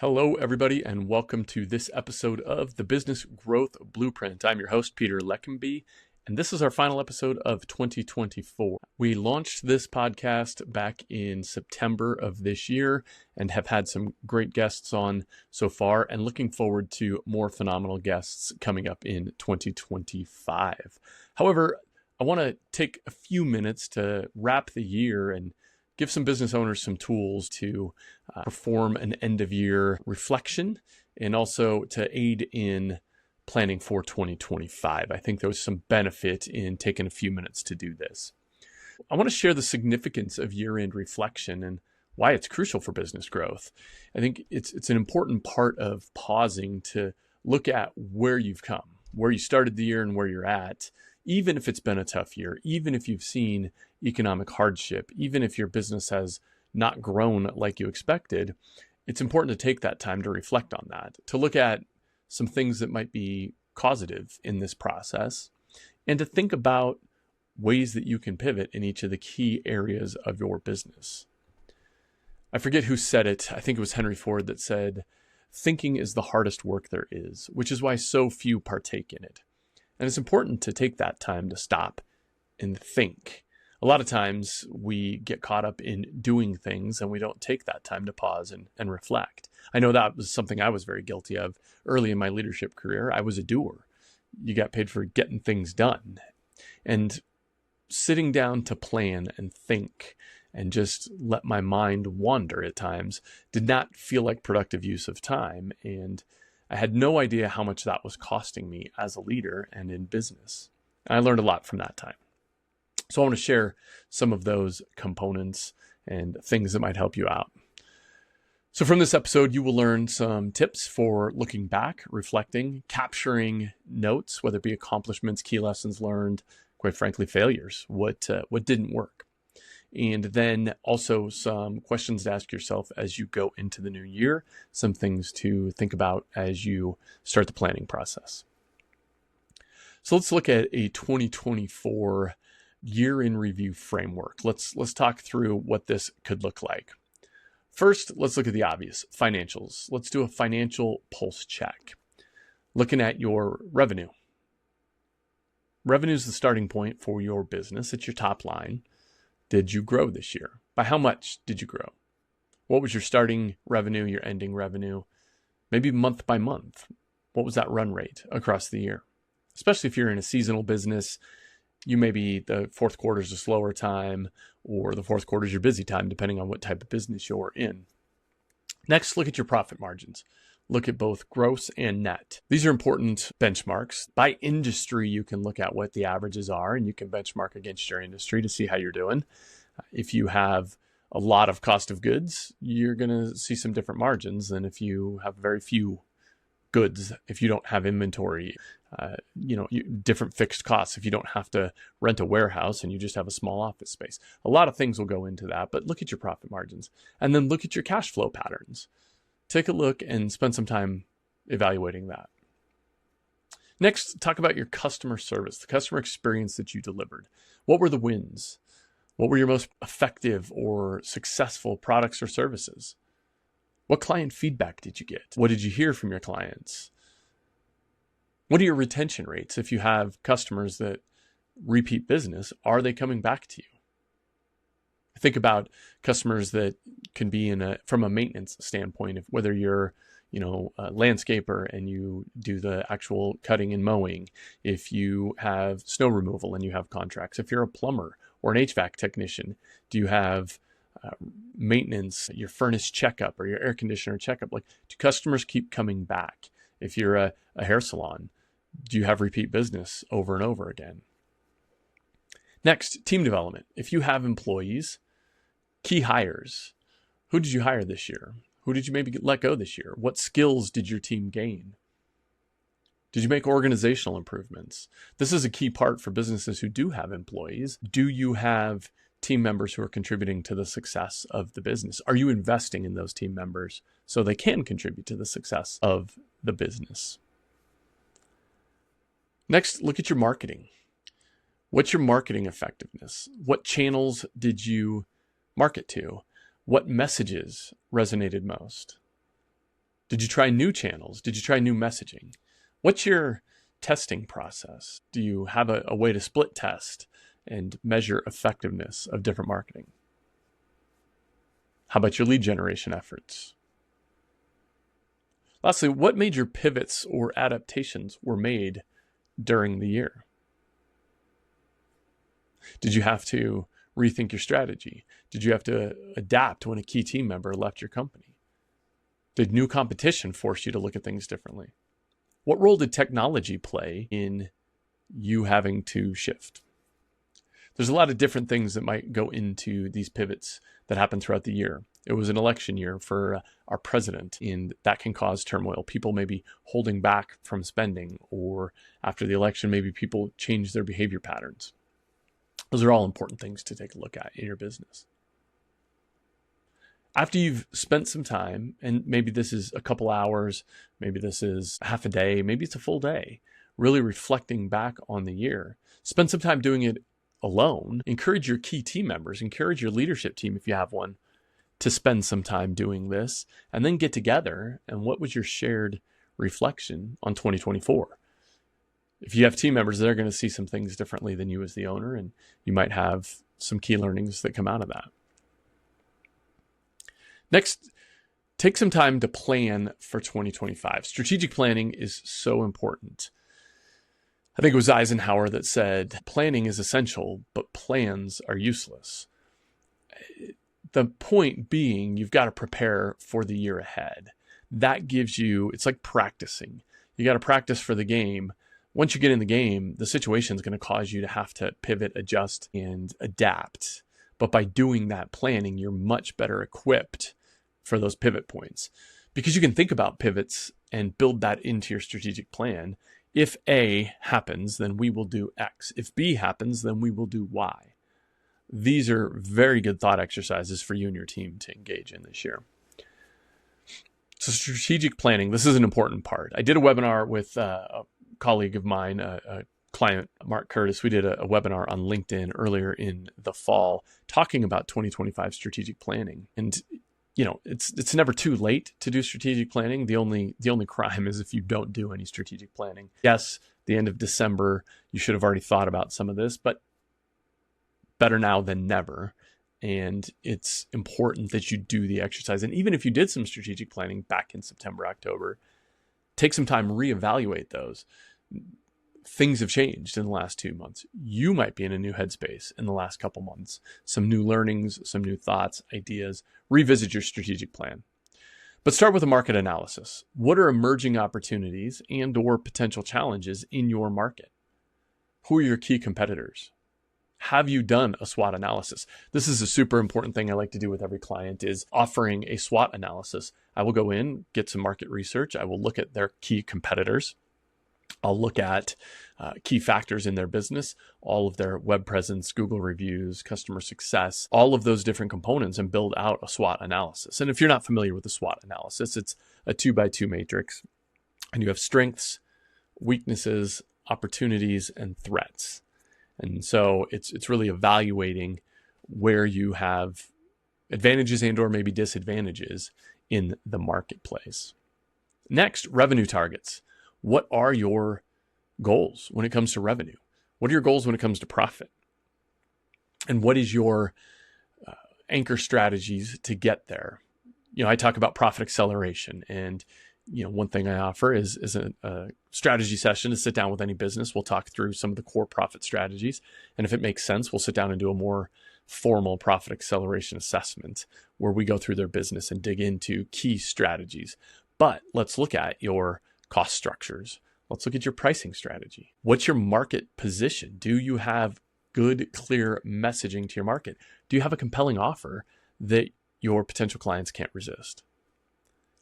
Hello, everybody, and welcome to this episode of the Business Growth Blueprint. I'm your host, Peter Leckemby, and this is our final episode of 2024. We launched this podcast back in September of this year and have had some great guests on so far, and looking forward to more phenomenal guests coming up in 2025. However, I want to take a few minutes to wrap the year and give some business owners some tools to perform an end-of-year reflection and also to aid in planning for 2025. I think there was some benefit in taking a few minutes to do this. I want to share the significance of year-end reflection and why it's crucial for business growth. I think it's an important part of pausing to look at where you've come, where you started the year and where you're at, even if it's been a tough year, even if you've seen economic hardship, even if your business has not grown like you expected. It's important to take that time to reflect on that, to look at some things that might be causative in this process, and to think about ways that you can pivot in each of the key areas of your business. I forget who said it. I think it was Henry Ford that said, "Thinking is the hardest work there is," which is why so few partake in it. And it's important to take that time to stop and think. A lot of times we get caught up in doing things and we don't take that time to pause and reflect. I know that was something I was very guilty of early in my leadership career. I was a doer. You got paid for getting things done. And sitting down to plan and think and just let my mind wander at times did not feel like productive use of time. And I had no idea how much that was costing me as a leader and in business. And I learned a lot from that time. So I want to share some of those components and things that might help you out. So from this episode, you will learn some tips for looking back, reflecting, capturing notes, whether it be accomplishments, key lessons learned, quite frankly, failures, what didn't work. And then also some questions to ask yourself as you go into the new year, some things to think about as you start the planning process. So let's look at a 2024 year in review framework. Let's talk through what this could look like. First, let's look at the obvious, financials. Let's do a financial pulse check. Looking at your revenue. Revenue is the starting point for your business. It's your top line. Did you grow this year? By how much did you grow? What was your starting revenue, your ending revenue? Maybe month by month. What was that run rate across the year? Especially if you're in a seasonal business, you may be the fourth quarter is a slower time or the fourth quarter is your busy time, depending on what type of business you're in. Next, look at your profit margins. Look at both gross and net. These are important benchmarks. By industry, you can look at what the averages are and you can benchmark against your industry to see how you're doing. If you have a lot of cost of goods, you're going to see some different margins than if you have very few goods, if you don't have inventory, different fixed costs, if you don't have to rent a warehouse and you just have a small office space. A lot of things will go into that, but look at your profit margins and then look at your cash flow patterns. Take a look and spend some time evaluating that. Next, talk about your customer service, the customer experience that you delivered. What were the wins? What were your most effective or successful products or services? What client feedback did you get? What did you hear from your clients? What are your retention rates? If you have customers that repeat business, are they coming back to you? Think about customers that can be from a maintenance standpoint, whether you're, a landscaper and you do the actual cutting and mowing, if you have snow removal and you have contracts, if you're a plumber or an HVAC technician, do you have maintenance, your furnace checkup or your air conditioner checkup? Like, do customers keep coming back? If you're a hair salon, do you have repeat business over and over again? Next, team development. If you have employees, key hires, who did you hire this year? Who did you maybe let go this year? What skills did your team gain? Did you make organizational improvements? This is a key part for businesses who do have employees. Do you have team members who are contributing to the success of the business? Are you investing in those team members so they can contribute to the success of the business? Next, look at your marketing. What's your marketing effectiveness? What channels did you market to? What messages resonated most? Did you try new channels? Did you try new messaging? What's your testing process? Do you have a way to split test and measure effectiveness of different marketing? How about your lead generation efforts? Lastly, what major pivots or adaptations were made during the year? Did you have to rethink your strategy? Did you have to adapt when a key team member left your company? Did new competition force you to look at things differently? What role did technology play in you having to shift? There's a lot of different things that might go into these pivots that happen throughout the year. It was an election year for our president, and that can cause turmoil. People may be holding back from spending, or after the election, maybe people change their behavior patterns. Those are all important things to take a look at in your business. After you've spent some time, and maybe this is a couple hours, maybe this is half a day, maybe it's a full day, really reflecting back on the year, spend some time doing it alone. Encourage your key team members, encourage your leadership team if you have one, to spend some time doing this, and then get together. And what was your shared reflection on 2024? If you have team members, they're going to see some things differently than you as the owner, and you might have some key learnings that come out of that. Next, take some time to plan for 2025. Strategic planning is so important. I think it was Eisenhower that said, planning is essential, but plans are useless. The point being, you've got to prepare for the year ahead. That gives you, it's like practicing. You got to practice for the game. Once you get in the game, the situation is going to cause you to have to pivot, adjust, and adapt. But by doing that planning, you're much better equipped for those pivot points, because you can think about pivots and build that into your strategic plan. If A happens, then we will do X. If B happens, then we will do Y. These are very good thought exercises for you and your team to engage in this year. So strategic planning, this is an important part. I did a webinar with a colleague of mine, a client, Mark Curtis. We did a webinar on LinkedIn earlier in the fall talking about 2025 strategic planning. And you know, it's never too late to do strategic planning. The only crime is if you don't do any strategic planning. Yes, the end of December, you should have already thought about some of this, but better now than never. And it's important that you do the exercise. And even if you did some strategic planning back in September, October, take some time, reevaluate those. Things have changed in the last 2 months. You might be in a new headspace in the last couple months. Some new learnings, some new thoughts, ideas. Revisit your strategic plan. But start with a market analysis. What are emerging opportunities and/or potential challenges in your market? Who are your key competitors? Have you done a SWOT analysis? This is a super important thing I like to do with every client, is offering a SWOT analysis. I will go in, get some market research. I will look at their key competitors. I'll look at key factors in their business, all of their web presence, Google reviews, customer success, all of those different components, and build out a SWOT analysis. And if you're not familiar with the SWOT analysis, it's a 2x2 matrix, and you have strengths, weaknesses, opportunities, and threats. And so it's really evaluating where you have advantages and/or maybe disadvantages in the marketplace. Next, revenue targets. What are your goals when it comes to revenue? What are your goals when it comes to profit? And what is your anchor strategies to get there? You know, I talk about profit acceleration, and one thing I offer is a strategy session to sit down with any business. We'll talk through some of the core profit strategies, and if it makes sense, we'll sit down and do a more formal profit acceleration assessment where we go through their business and dig into key strategies. But let's look at your cost structures. Let's look at your pricing strategy. What's your market position? Do you have good, clear messaging to your market? Do you have a compelling offer that your potential clients can't resist?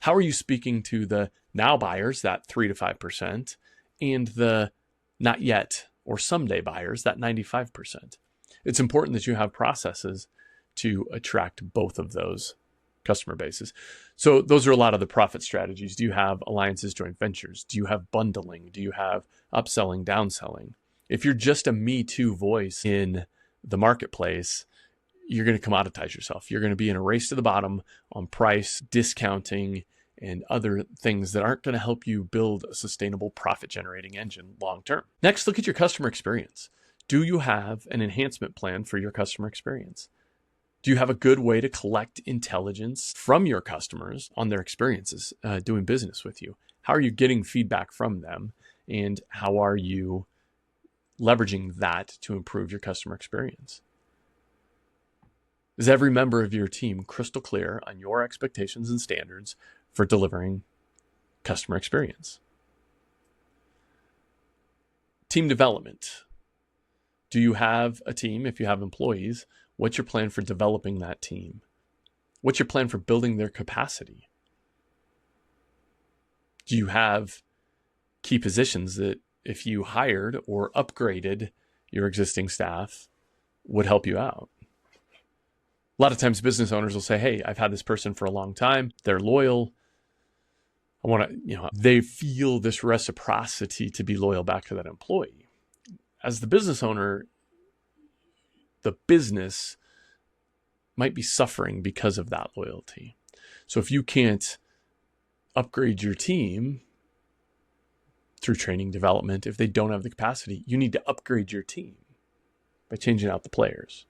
How are you speaking to the now buyers, that 3 to 5%, and the not yet or someday buyers, that 95%? It's important that you have processes to attract both of those customer bases. So those are a lot of the profit strategies. Do you have alliances, joint ventures? Do you have bundling? Do you have upselling, downselling? If you're just a Me Too voice in the marketplace, you're going to commoditize yourself. You're going to be in a race to the bottom on price, discounting, and other things that aren't going to help you build a sustainable profit-generating engine long term. Next, look at your customer experience. Do you have an enhancement plan for your customer experience? Do you have a good way to collect intelligence from your customers on their experiences doing business with you? How are you getting feedback from them? And how are you leveraging that to improve your customer experience? Is every member of your team crystal clear on your expectations and standards for delivering customer experience? Team development. Do you have a team? If you have employees, what's your plan for developing that team? What's your plan for building their capacity? Do you have key positions that if you hired or upgraded your existing staff would help you out? A lot of times business owners will say, hey, I've had this person for a long time. They're loyal. I want to, they feel this reciprocity to be loyal back to that employee. As the business owner, the business might be suffering because of that loyalty. So if you can't upgrade your team through training development, if they don't have the capacity, you need to upgrade your team by changing out the players.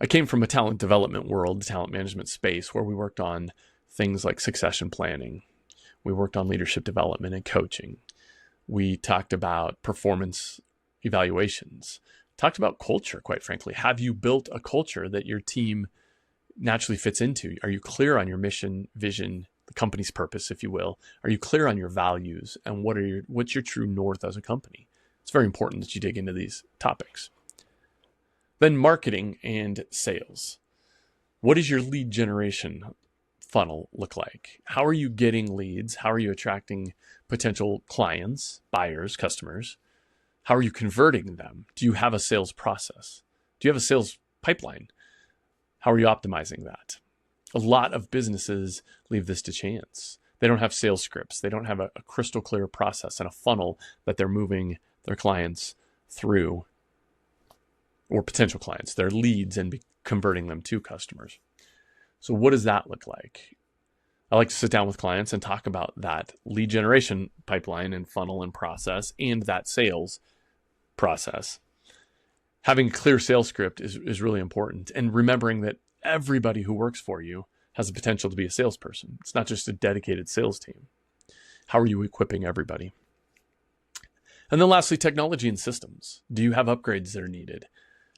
I came from a talent development world, talent management space, where we worked on things like succession planning. We worked on leadership development and coaching. We talked about performance evaluations, talked about culture, quite frankly. Have you built a culture that your team naturally fits into? Are you clear on your mission, vision, the company's purpose, if you will? Are you clear on your values and what's your true north as a company? It's very important that you dig into these topics. Then marketing and sales. What does your lead generation funnel look like? How are you getting leads? How are you attracting potential clients, buyers, customers? How are you converting them? Do you have a sales process? Do you have a sales pipeline? How are you optimizing that? A lot of businesses leave this to chance. They don't have sales scripts. They don't have a crystal clear process and a funnel that they're moving their clients through, or potential clients, their leads, and converting them to customers. So what does that look like? I like to sit down with clients and talk about that lead generation pipeline and funnel and process, and that sales process. Having a clear sales script is really important, and remembering that everybody who works for you has the potential to be a salesperson. It's not just a dedicated sales team. How are you equipping everybody? And then lastly, technology and systems. Do you have upgrades that are needed?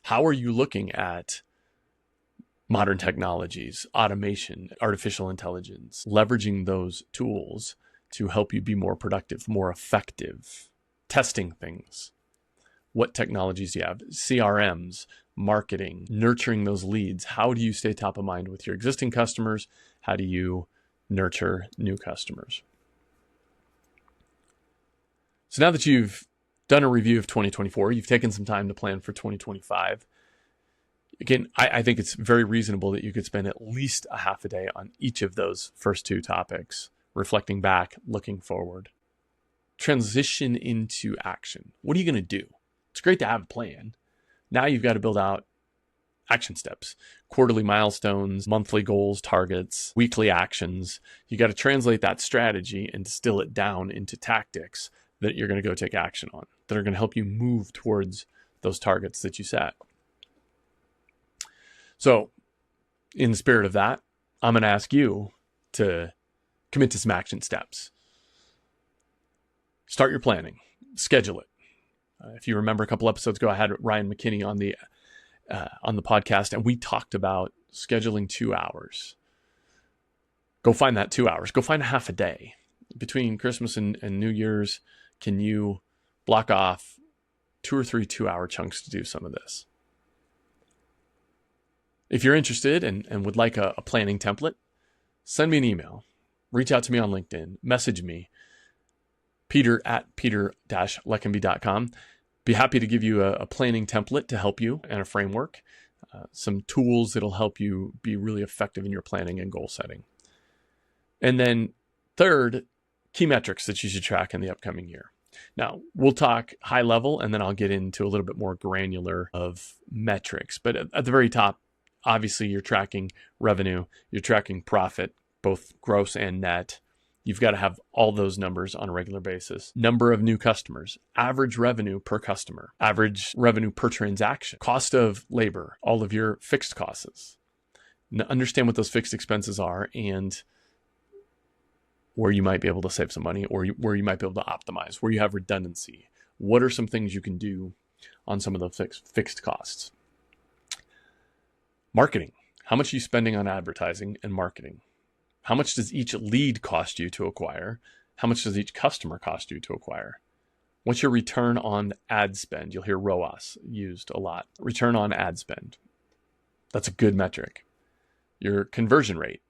How are you looking at modern technologies, automation, artificial intelligence, leveraging those tools to help you be more productive, more effective, testing things? What technologies do you have? CRMs, marketing, nurturing those leads. How do you stay top of mind with your existing customers? How do you nurture new customers? So now that you've done a review of 2024, you've taken some time to plan for 2025. Again, I think it's very reasonable that you could spend at least a half a day on each of those first two topics, reflecting back, looking forward. Transition into action. What are you going to do? It's great to have a plan. Now you've got to build out action steps, quarterly milestones, monthly goals, targets, weekly actions. You got to translate that strategy and distill it down into tactics that you're going to go take action on, that are going to help you move towards those targets that you set. So in the spirit of that, I'm going to ask you to commit to some action steps. Start your planning, schedule it. If you remember a couple episodes ago, I had Ryan McKinney on the podcast, and we talked about scheduling 2 hours. Go find that 2 hours. Go find a half a day. Between Christmas and New Year's, can you block off 2 or 3 2-hour chunks to do some of this? If you're interested and would like a planning template, send me an email. Reach out to me on LinkedIn. Message me, peter@leckemby.com. Be happy to give you a planning template to help you and a framework, some tools that'll help you be really effective in your planning and goal setting. And then third, key metrics that you should track in the upcoming year. Now, we'll talk high level, and then I'll get into a little bit more granular of metrics. But at the very top, Obviously, you're tracking revenue, you're tracking profit, both gross and net. You've got to have all those numbers on a regular basis. Number of new customers, average revenue per customer, average revenue per transaction, cost of labor, all of your fixed costs. Understand what those fixed expenses are and where you might be able to save some money, or where you might be able to optimize, where you have redundancy. What are some things you can do on some of those fixed costs? Marketing. How much are you spending on advertising and marketing? How much does each lead cost you to acquire? How much does each customer cost you to acquire? What's your return on ad spend? You'll hear ROAS used a lot. Return on ad spend. That's a good metric. Your conversion rate.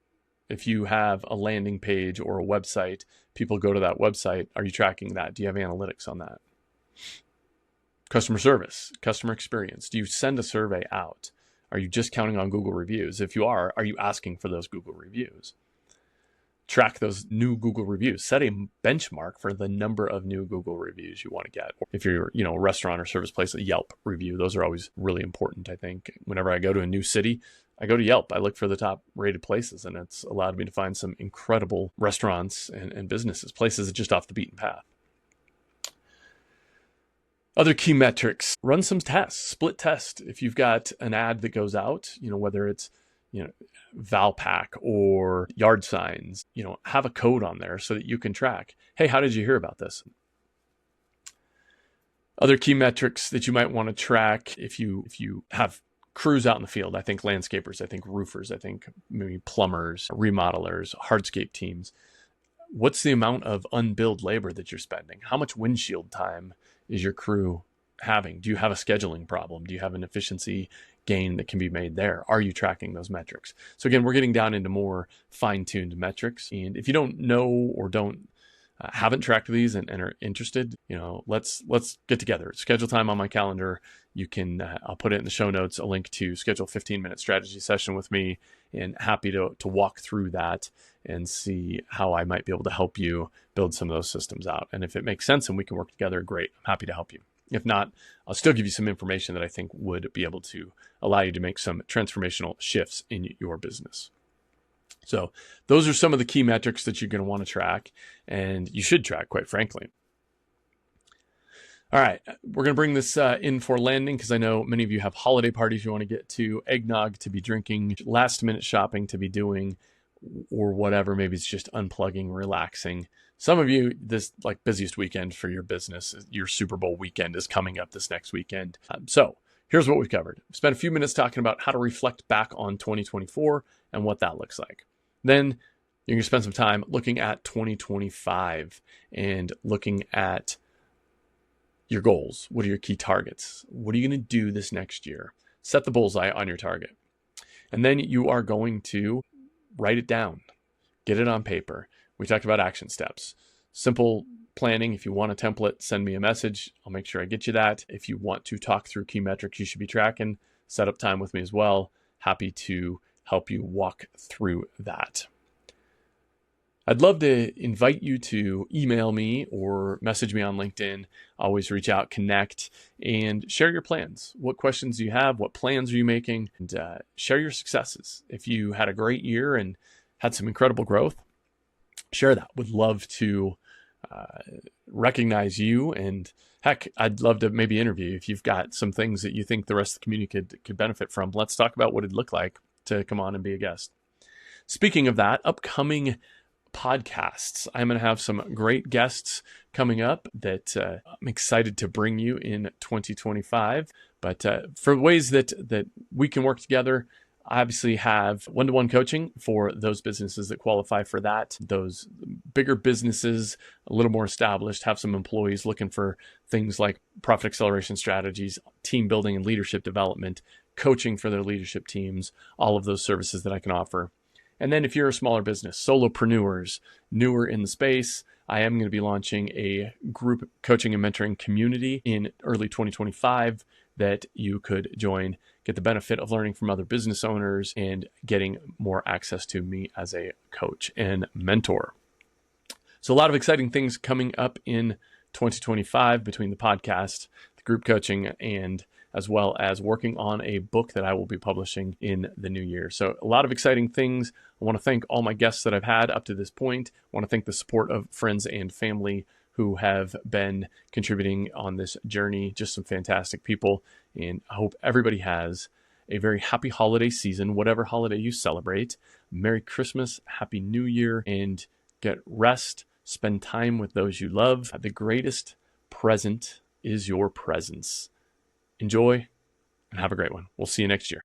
If you have a landing page or a website, people go to that website. Are you tracking that? Do you have analytics on that? Customer service, customer experience. Do you send a survey out? Are you just counting on Google reviews? If you are you asking for those Google reviews? Track those new Google reviews. Set a benchmark for the number of new Google reviews you want to get. If you're, a restaurant or service place, a Yelp review. Those are always really important, I think. Whenever I go to a new city, I go to Yelp. I look for the top rated places, and it's allowed me to find some incredible restaurants and businesses, places just off the beaten path. Other key metrics, run some tests, split test. If you've got an ad that goes out, whether it's, Valpak or yard signs, have a code on there so that you can track, hey, how did you hear about this? Other key metrics that you might want to track if you have crews out in the field. I think landscapers, I think roofers, I think maybe plumbers, remodelers, hardscape teams. What's the amount of unbilled labor that you're spending? How much windshield time is your crew having? Do you have a scheduling problem? Do you have an efficiency gain that can be made there? Are you tracking those metrics? So again, we're getting down into more fine-tuned metrics. And if you don't know or haven't tracked these and are interested, let's get together. Schedule time on my calendar. You can, I'll put it in the show notes, a link to schedule a 15-minute strategy session with me, and happy to walk through that and see how I might be able to help you build some of those systems out. And if it makes sense and we can work together, great. I'm happy to help you. If not, I'll still give you some information that I think would be able to allow you to make some transformational shifts in your business. So those are some of the key metrics that you're going to want to track, and you should track, quite frankly. All right, we're going to bring this in for landing because I know many of you have holiday parties you want to get to, eggnog to be drinking, last minute shopping to be doing, or whatever. Maybe it's just unplugging, relaxing. Some of you, this busiest weekend for your business, your Super Bowl weekend is coming up this next weekend. So here's what we've covered. We spent a few minutes talking about how to reflect back on 2024 and what that looks like. Then you're going to spend some time looking at 2025 and looking at your goals. What are your key targets? What are you going to do this next year? Set the bullseye on your target. And then you are going to write it down, get it on paper. We talked about action steps, simple planning. If you want a template, send me a message. I'll make sure I get you that. If you want to talk through key metrics you should be tracking, set up time with me as well. Happy to help you walk through that. I'd love to invite you to email me or message me on LinkedIn. Always reach out, connect, and share your plans. What questions do you have? What plans are you making? And share your successes. If you had a great year and had some incredible growth, share that. Would love to recognize you, and heck, I'd love to maybe interview you if you've got some things that you think the rest of the community could benefit from. Let's talk about what it'd look like to come on and be a guest. Speaking of that, upcoming podcasts. I'm going to have some great guests coming up that I'm excited to bring you in 2025. But for ways that we can work together, I obviously have one-to-one coaching for those businesses that qualify for that. Those bigger businesses, a little more established, have some employees looking for things like profit acceleration strategies, team building and leadership development, coaching for their leadership teams, all of those services that I can offer. And then if you're a smaller business, solopreneurs, newer in the space, I am going to be launching a group coaching and mentoring community in early 2025 that you could join, get the benefit of learning from other business owners and getting more access to me as a coach and mentor. So a lot of exciting things coming up in 2025 between the podcast, the group coaching, and as well as working on a book that I will be publishing in the new year. So a lot of exciting things. I want to thank all my guests that I've had up to this point. I want to thank the support of friends and family who have been contributing on this journey. Just some fantastic people. And I hope everybody has a very happy holiday season, whatever holiday you celebrate. Merry Christmas, Happy New Year, and get rest. Spend time with those you love. The greatest present is your presence. Enjoy and have a great one. We'll see you next year.